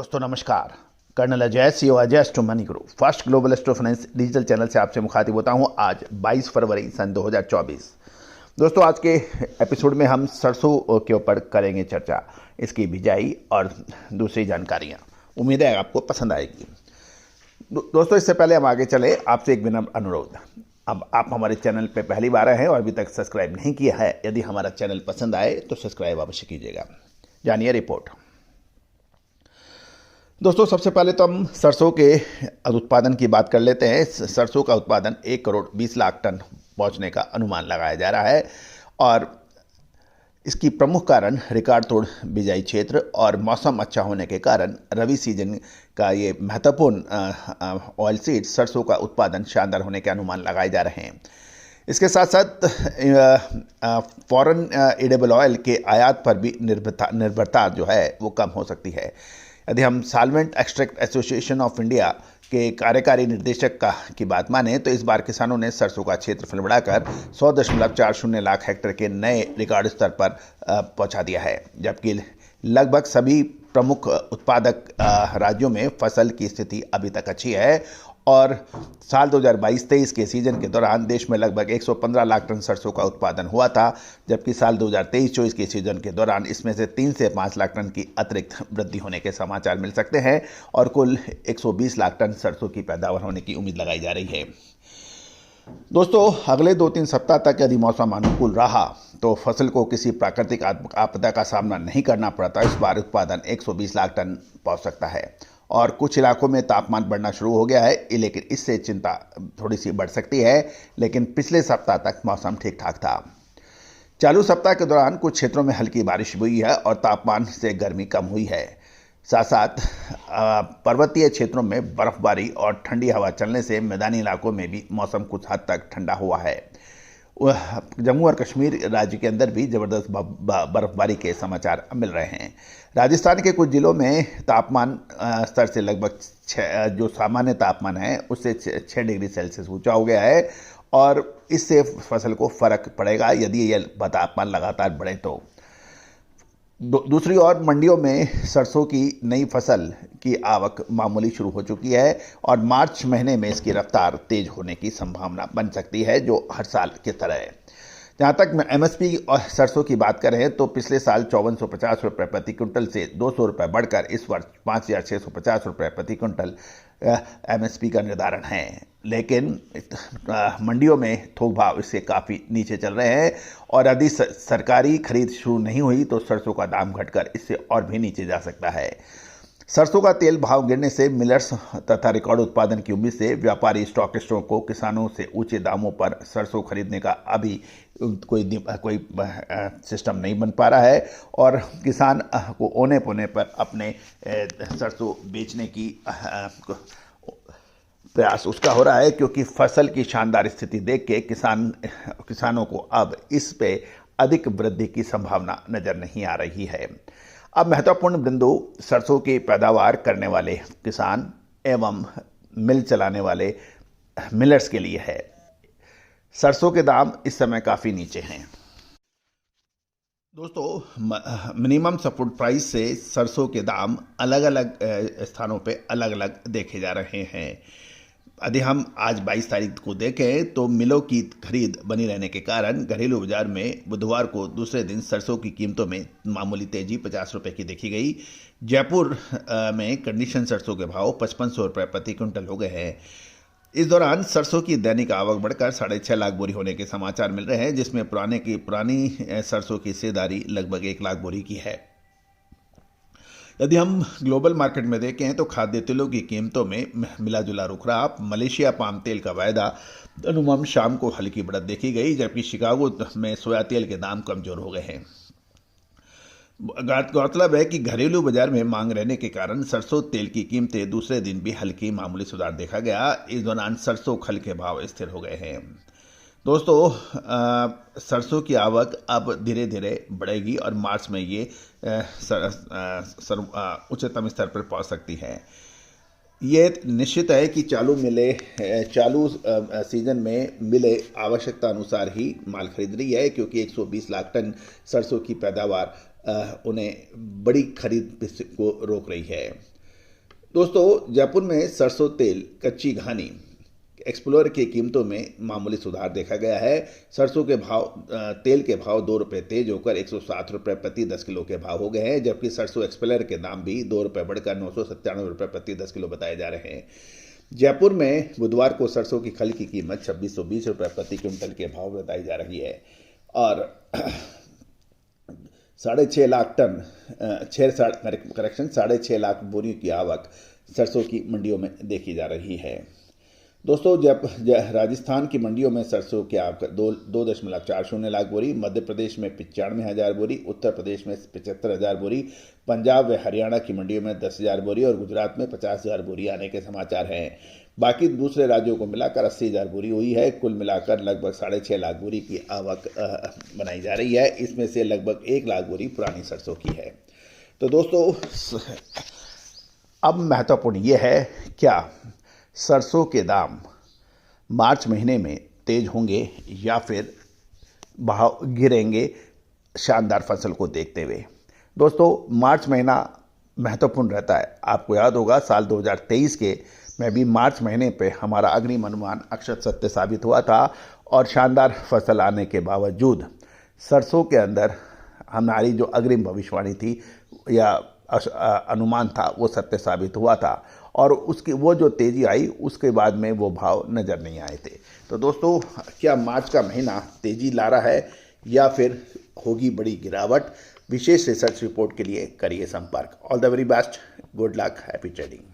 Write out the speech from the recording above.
दोस्तों नमस्कार। Colonel Ajay CEO Ajay Astro Money Group first global astro finance digital channel से आपसे मुखातिब होता हूं। आज 22 फरवरी सन 2024। दोस्तों आज के एपिसोड में हम सरसों के ऊपर करेंगे चर्चा, इसकी बिजाई और दूसरी जानकारियां। उम्मीद है आपको पसंद आएगी। दोस्तों इससे पहले हम आगे चले, आपसे एक विनम्र अनुरोध। अब आप हमारे चैनल पे पहली बार आए हैं और अभी तक सब्सक्राइब नहीं किया है, यदि हमारा चैनल पसंद आए तो सब्सक्राइब अवश्य कीजिएगा। जानिए रिपोर्ट। दोस्तों सबसे पहले तो हम सरसों के उत्पादन की बात कर लेते हैं। सरसों का उत्पादन 1 करोड़ 20 लाख टन पहुंचने का अनुमान लगाया जा रहा है और इसकी प्रमुख कारण रिकॉर्ड तोड़ बिजाई क्षेत्र और मौसम अच्छा होने के कारण रबी सीजन का ये महत्वपूर्ण ऑयल सीड सरसों का उत्पादन शानदार होने के अनुमान लगाए जा रहे हैं। इसके साथ साथ फॉरेन एडिबल ऑयल के आयात पर भी निर्भरता जो है वो कम हो सकती है। यदि हम solvent extract association of India के कार्यकारी निर्देशक की बात माने तो इस बार किसानों ने सरसों का क्षेत्रफल बढ़ाकर 100.40 लाख हेक्टेयर के नए रिकॉर्ड स्तर पर पहुंचा दिया है, जबकि लगभग सभी प्रमुख उत्पादक राज्यों में फसल की स्थिति अभी तक अच्छी है और साल 2022-23 के सीजन के दौरान देश में लगभग 115 लाख टन सरसों का उत्पादन हुआ था, जबकि साल 2023-24 के सीजन के दौरान इसमें से 3 से 5 लाख टन की अतिरिक्त वृद्धि होने के समाचार मिल सकते हैं और कुल 120 लाख टन सरसों की पैदावार होने की उम्मीद लगाई जा रही है। दोस्तों अगले 2-3 सप्ताह तक यदि मौसम अनुकूल रहा तो फसल को किसी प्राकृतिक आपदा का सामना नहीं करना पड़ता। इस बार उत्पादन 120 लाख टन पहुंच सकता है और कुछ इलाकों में तापमान बढ़ना शुरू हो गया है, लेकिन इससे चिंता थोड़ी सी बढ़ सकती है। लेकिन पिछले सप्ताह तक मौसम ठीक ठाक था। चालू सप्ताह के दौरान कुछ क्षेत्रों में हल्की बारिश हुई है और तापमान से गर्मी कम हुई है। साथ साथ पर्वतीय क्षेत्रों में बर्फबारी और ठंडी हवा चलने से मैदानी इलाकों में भी मौसम कुछ हद तक ठंडा हुआ है। जम्मू और कश्मीर राज्य के अंदर भी ज़बरदस्त बर्फबारी के समाचार मिल रहे हैं। राजस्थान के कुछ जिलों में तापमान स्तर से लगभग जो सामान्य तापमान है उससे 6 डिग्री सेल्सियस ऊंचा हो गया है और इससे फसल को फर्क पड़ेगा यदि यह तापमान लगातार बढ़े तो। दूसरी ओर मंडियों में सरसों की नई फसल की आवक मामूली शुरू हो चुकी है और मार्च महीने में इसकी रफ्तार तेज होने की संभावना बन सकती है, जो हर साल की तरह है। जहाँ तक एमएसपी और सरसों की बात करें तो पिछले साल 5450 रुपये प्रति क्विंटल से 200 रुपये बढ़कर इस वर्ष 5650 रुपये प्रति क्विंटल एमएसपी का निर्धारण है, लेकिन मंडियों में थोक भाव इससे काफ़ी नीचे चल रहे हैं और यदि सरकारी खरीद शुरू नहीं हुई तो सरसों का दाम घटकर इससे और भी नीचे जा सकता है। सरसों का तेल भाव गिरने से मिलर्स तथा रिकॉर्ड उत्पादन की उम्मीद से व्यापारी स्टॉकिस्टों को किसानों से ऊंचे दामों पर सरसों खरीदने का अभी कोई सिस्टम नहीं बन पा रहा है और किसान को औने पौने पर अपने सरसों बेचने की प्रयास उसका हो रहा है, क्योंकि फसल की शानदार स्थिति देख के किसानों को अब इस पे अधिक वृद्धि की संभावना नजर नहीं आ रही है। अब महत्वपूर्ण बिंदु सरसों की पैदावार करने वाले किसान एवं मिल चलाने वाले मिलर्स के लिए है। सरसों के दाम इस समय काफ़ी नीचे हैं। दोस्तों मिनिमम सपोर्ट प्राइस से सरसों के दाम अलग अलग स्थानों पे अलग अलग देखे जा रहे हैं। यदि हम आज 22 तारीख को देखें तो मिलों की खरीद बनी रहने के कारण घरेलू बाजार में बुधवार को दूसरे दिन सरसों की कीमतों में मामूली तेजी 50 रुपये की देखी गई। जयपुर में कंडीशन सरसों के भाव 5500 रुपये प्रति क्विंटल हो गए हैं। इस दौरान सरसों की दैनिक आवक बढ़कर 6.5 लाख बोरी होने के समाचार मिल रहे हैं, जिसमें पुरानी सरसों की हिस्सेदारी लगभग 1 लाख बोरी की है। यदि हम ग्लोबल मार्केट में देखें तो खाद्य तेलों की कीमतों में मिला जुला रुख रहा। मलेशिया पाम तेल का वायदा अनुमान शाम को हल्की बढ़त देखी गई, जबकि शिकागो में सोया तेल के दाम कमजोर हो गए हैं। गौरतलब है कि घरेलू बाजार में मांग रहने के कारण सरसों तेल की कीमतें दूसरे दिन भी हल्की मामूली सुधार देखा गया। इस दौरान सरसों खल के भाव स्थिर हो गए हैं। दोस्तों सरसों की आवक अब धीरे धीरे बढ़ेगी और मार्च में ये उच्चतम स्तर पर पहुंच सकती है। ये निश्चित है कि चालू सीजन में मिले आवश्यकता अनुसार ही माल खरीद रही है, क्योंकि 120 लाख टन सरसों की पैदावार उन्हें बड़ी खरीद को रोक रही है। दोस्तों, जयपुर में सरसों तेल, कच्ची घानी, एक्सप्लोरर की कीमतों में मामूली सुधार देखा गया है। सरसों के भाव तेल के भाव 2 रुपये तेज होकर 107 रुपये प्रति 10 किलो के भाव हो गए हैं, जबकि सरसों एक्सप्लोरर के दाम भी 2 रुपये बढ़कर 997 रुपये प्रति 10 किलो बताए जा रहे हैं। जयपुर में बुधवार को सरसों की खल की कीमत 2620 रुपये प्रति क्विंटल के भाव बताई जा रही है और 6.5 लाख टन 6.5 लाख बोरियों की आवक सरसों की मंडियों में देखी जा रही है। दोस्तों, जब राजस्थान की मंडियों में सरसों की आवक 2.40 लाख बोरी, मध्य प्रदेश में 95,000 बोरी, उत्तर प्रदेश में 75,000 बोरी, पंजाब व हरियाणा की मंडियों में 10,000 बोरी और गुजरात में 50,000 बोरी आने के समाचार हैं। बाकी दूसरे राज्यों को मिलाकर 80,000 बोरी हुई है। कुल मिलाकर लगभग 6.5 लाख बोरी की आवक बनाई जा रही है। इसमें से लगभग 1 लाख बोरी पुरानी सरसों की है। तो दोस्तों, अब महत्वपूर्ण ये है, क्या सरसों के दाम मार्च महीने में तेज होंगे या फिर भाव गिरेंगे शानदार फसल को देखते हुए। दोस्तों, मार्च महीना महत्वपूर्ण रहता है। आपको याद होगा साल 2023 के में भी मार्च महीने पे हमारा अग्रिम अनुमान अक्षर सत्य साबित हुआ था और शानदार फसल आने के बावजूद सरसों के अंदर हमारी जो अग्रिम भविष्यवाणी थी या अनुमान था वो सत्य साबित हुआ था और उसकी वो जो तेज़ी आई उसके बाद में वो भाव नज़र नहीं आए थे। तो दोस्तों, क्या मार्च का महीना तेज़ी ला रहा है या फिर होगी बड़ी गिरावट? विशेष रिसर्च रिपोर्ट के लिए करिए संपर्क। All the very best, good luck, happy trading.